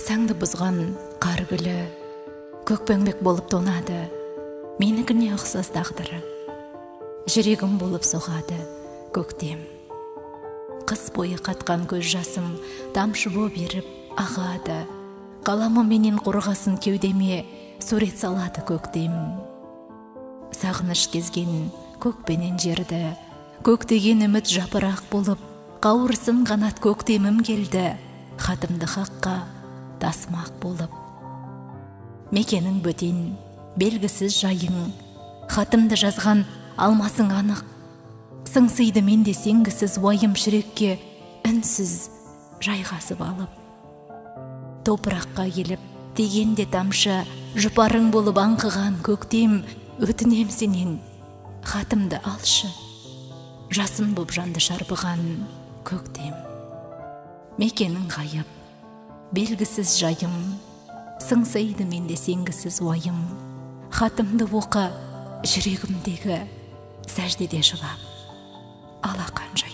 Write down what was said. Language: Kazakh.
Асаңды бұзған қар гүлі көкпеңбек болып тонады, менікіне ұқсас тағдыры. Жүрегім болып соғады көктем. Қыс бойы қатқан көз жасым тамшы боп еріп ағады. Қаламы менен қорғасын кеудеме сурет салады көктем. Сағыныш кезген көкпенен жерді, көктеген үміт жапырақ болып, қауырсын қанат көктемім келді, хатымды хаққа тасмақ болып. Мекенің бөтен, белгісіз жайың, хатымды жазған алмасың анық. Сыңсыйды менде сенгісіз уайым жүрекке үнсіз жайғасып алып. Топыраққа келіп, тигенде тамшы, жұпарың болып аңқыған көктем, өтінем сенен, хатымды алшы. Жасын боп жанды шарпыған көктем. Мекенің ғайып, белгісіз жайым, сыңсыйды менде сенгісіз уайым. Хатымды оқы, жүрегімдегі сәждеде жылап, алақан жай.